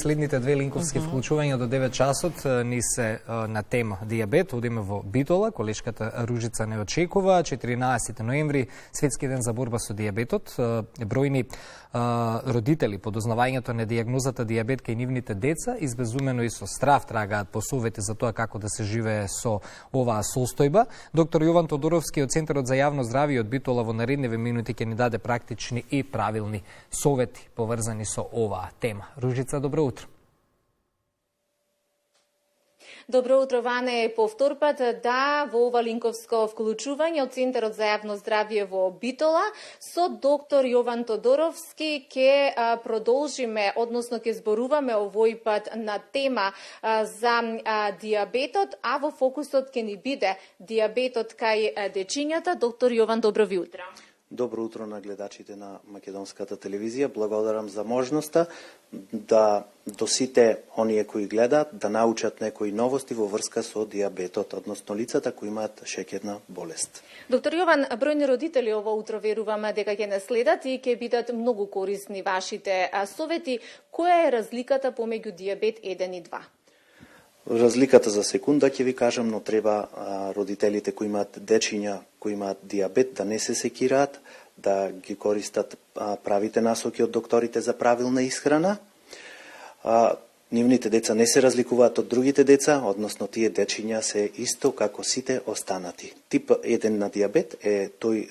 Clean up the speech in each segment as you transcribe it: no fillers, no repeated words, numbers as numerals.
Следните две линковски вклучувања до 9 часот ни се на тема дијабет. Одиме во Битола, колешката Ружица не очекува. 14 ноември, Светски ден за борба со дијабетот. Бројни родители по дознавањето на дијагнозата дијабет кај нивните деца избезумено и со страв трагаат по совети за тоа како да се живее со оваа состојба. Доктор Јован Тодоровски од Центарот за јавно здравје од Битола во наредниве минути ќе ни даде практични и правилни совети поврзани со оваа тема. Ружица, добро утро. Добро утро, Ване, повторпат. Да, во ова линковско вклучување од Центарот за јавно здравје во Битола со доктор Јован Тодоровски ќе продолжиме, односно ќе зборуваме овој пат на тема за дијабетот, а во фокусот ќе ни биде дијабетот кај дечињата. Доктор Јован, добро ви утро. Добро утро на гледачите на Македонската телевизија. Благодарам за можноста да до сите оние кои гледаат да научат некои новости во врска со дијабетот, односно лицата кои имаат шеќерна болест. Доктор Јован, бројни родители ово утро веруваме дека ќе не следат и ќе бидат многу корисни вашите совети. Која е разликата помеѓу дијабет 1 и 2? Разликата за секунда ќе ви кажам, но треба родителите кои имаат дечиња кои имаат дијабет да не се секираат, да ги користат правите насоки од докторите за правилна исхрана. Нивните деца не се разликуваат од другите деца, односно тие дечиња се исто како сите останати. Тип 1 на дијабет е тој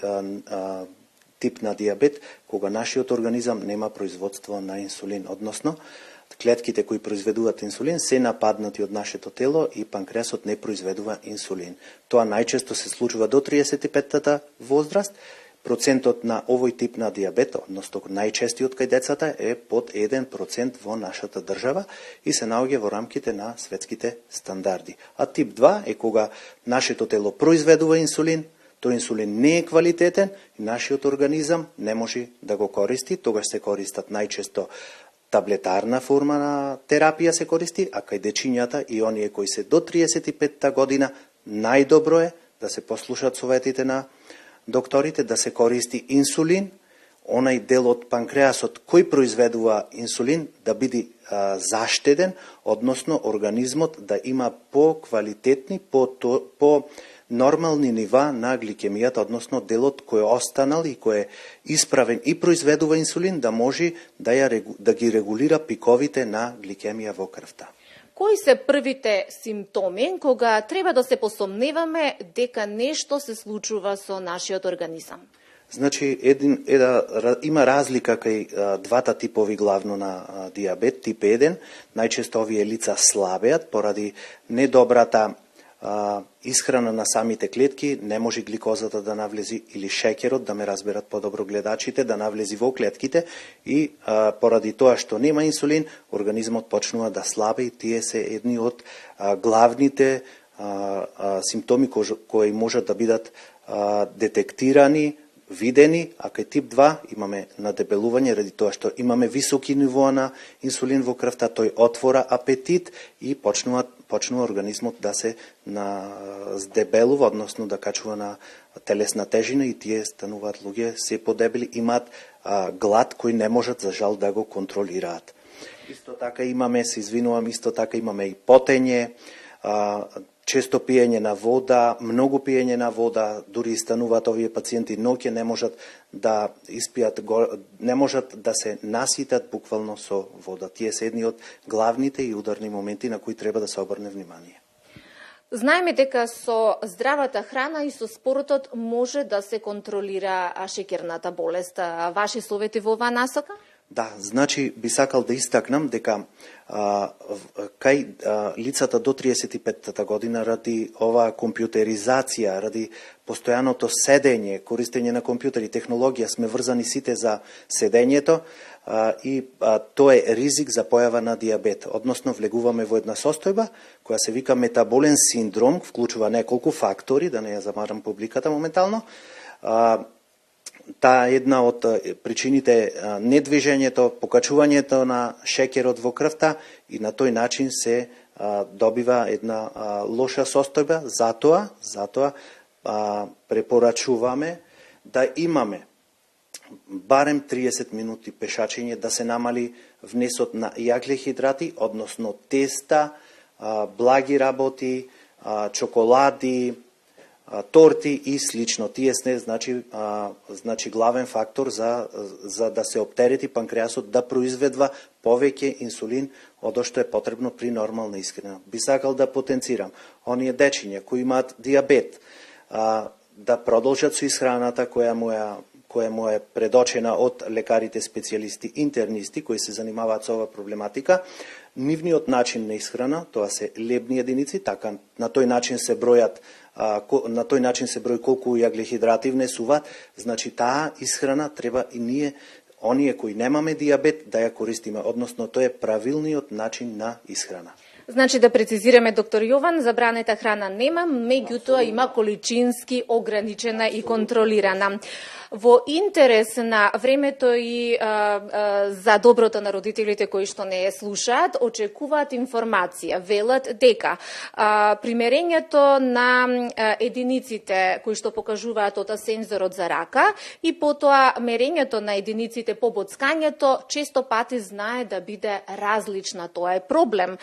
тип на дијабет кога нашиот организам нема производство на инсулин, односно клетките кои произведуваат инсулин се нападнати од нашето тело и панкреасот не произведува инсулин. Тоа најчесто се случува до 35-та возраст. Процентот на овој тип на дијабет, односно најчестиот кај децата, е под 1% во нашата држава и се наоѓа во рамките на светските стандарди. А тип 2 е кога нашето тело произведува инсулин, тој инсулин не е квалитетен и нашиот организам не може да го користи. Тогаш се користат најчесто таблетарна форма на терапија се користи, а кај дечињата и оние кои се до 35-та година, најдобро е да се послушат советите на докторите, да се користи инсулин, онај дел од панкреасот кој произведува инсулин да биде заштеден, односно организмот да има по-квалитетни, нормални нива на гликемијата, односно делот кој е останал и кој е исправен и произведува инсулин да може да ги регулира пиковите на гликемија во крвта. Кои се првите симптоми кога треба да се посомневаме дека нешто се случува со нашиот организам? Значи, има разлика кај двата типови главно на дијабет, тип 1. Најчесто овие лица слабеат поради недобрата исхрана на самите клетки, не може гликозата да навлези или шеќерот, да ме разберат подобро гледачите, да навлези во клетките и поради тоа што нема инсулин, организмот почнува да слабе и тие се едни од главните симптоми кои можат да бидат детектирани, видени, а кај тип 2 имаме надебелување ради тоа што имаме високи нивоа на инсулин во крвта, тој отвора апетит и почнува организмот да се здебелува, односно да качува на телесна тежина и тие стануваат луѓе се подебели, имаат глад кој не можат за жал да го контролираат. Исто така имаме и потење, често пиење на вода, многу пиење на вода, дури стануваат овие пациенти ноќе не можат да испијат, не можат да се наситат буквално со вода. Тие се едни од главните и ударни моменти на кои треба да се обрне внимание. Знаеме дека со здравата храна и со спортот може да се контролира шеќерната болест. Ваши совети во оваа насока? Да, значи би сакал да истакнам дека кај лицата до 35-та година ради оваа компјутеризација, ради постојаното седење, користење на компјутери, технологија, сме врзани сите за седењето и тоа е ризик за појава на дијабет. Односно, влегуваме во една состојба која се вика метаболен синдром, вклучува неколку фактори, да не ја замарам публиката моментално. Таа една од причините недвижењето, покачувањето на шеќерот во крвта и на тој начин се добива една лоша состојба. Затоа препорачуваме да имаме барем 30 минути пешачење, да се намали внесот на јаглехидрати, односно теста, благи работи, чоколади, торти и слично. Тие се значи главен фактор за да се оптерети панкреасот да произведува повеќе инсулин од што е потребно при нормална исхрана. Би сакал да потенцирам оние дечиња кои имаат диабет да продолжат со исхраната која му е предочена од лекарите специјалисти интернисти кои се занимаваат со оваа проблематика. Нивниот начин на исхрана, тоа се лебни единици, така на тој начин се брои колку јаглехидрати внесуваат, значи таа исхрана треба и ние, оние кои немаме диабет, да ја користиме, односно тоа е правилниот начин на исхрана. Значи да прецизираме, доктор Јован, забранета храна нема, меѓутоа има количински ограничена и контролирана. Во интерес на времето и за доброто на родителите кои што не ја слушаат, очекуваат информација, велат дека примерењето на единиците кои што покажуваат сензорот за рака и потоа мерењето на единиците по боцкањето често пати знае да биде различна. Тоа е проблем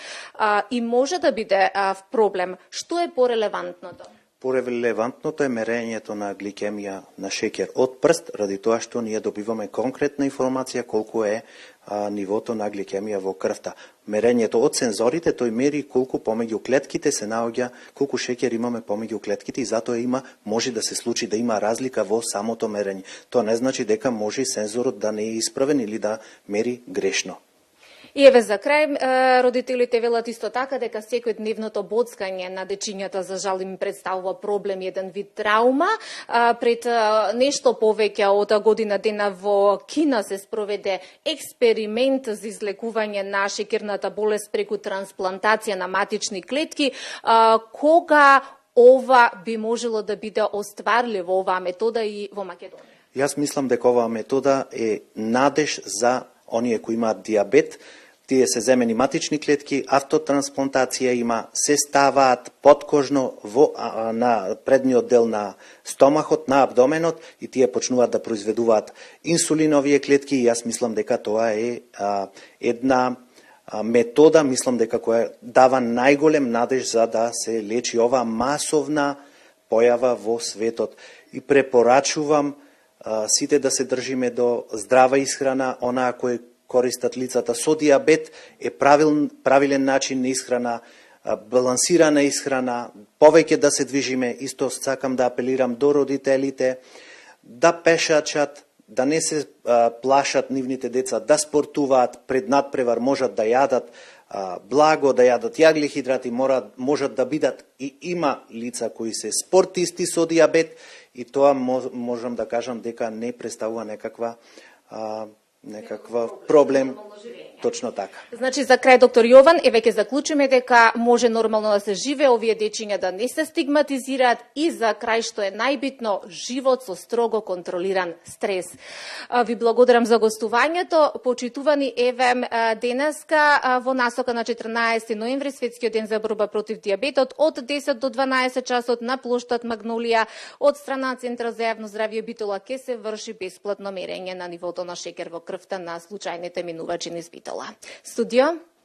и може да биде проблем. Што е порелевантното? Порелевантното е мерењето на гликемија на шеќер од прст, ради тоа што ние добиваме конкретна информација колку е нивото на гликемија во крвта. Мерењето од сензорите, тој мери колку помеѓу клетките се наоѓа, колку шеќер имаме помеѓу клетките и затоа може да се случи да има разлика во самото мерење. Тоа не значи дека може сензорот да не е исправен или да мери грешно. И еве за крај, родителите велат исто така дека секојдневното боцкање на дечињата за жал им представува проблем, еден вид траума. Пред нешто повеќе од година дена во Кина се спроведе експеримент за излекување на шеќерната болест преку трансплантација на матични клетки. Кога ова би можело да биде остварливо, оваа метода и во Македонија? Јас мислам дека оваа метода е надеж за оние кои имаат диабет. Тие се земени матични клетки, автотрансплантација има, се ставаат подкожно на предниот дел на стомахот, на абдоменот и тие почнуваат да произведуваат инсулиновие клетки и јас мислам дека тоа е една метода, мислам дека која дава најголем надеж за да се лечи оваа масовна појава во светот. И препорачувам сите да се држиме до здрава исхрана, онаа кој користат лицата со диабет е правилен начин на исхрана, балансирана исхрана, повеќе да се движиме. Исто сакам да апелирам до родителите да пешачат, да не се плашат нивните деца, да спортуваат, пред надпревар можат да јадат благо, да јадат јаглехидрати, можат да бидат и има лица кои се спортисти со диабет и тоа можам да кажам дека не представува некаква проблем. Точно така. Значи, за крај, доктор Јован, еве ќе заклучиме дека може нормално да се живее, овие дечиња да не се стигматизираат и за крај, што е најбитно, живот со строго контролиран стрес. Ви благодарам за гостувањето. Почитувани, еве денеска во насока на 14 ноември, Светскиот ден за борба против диабетот, од 10 до 12 часот на плоштад Магнолија, од страна Центар за јавно здравје Битола ќе се врши бесплатно мерење на нивото на шеќер во крвта на случајните минувачи низ Битола. Студио.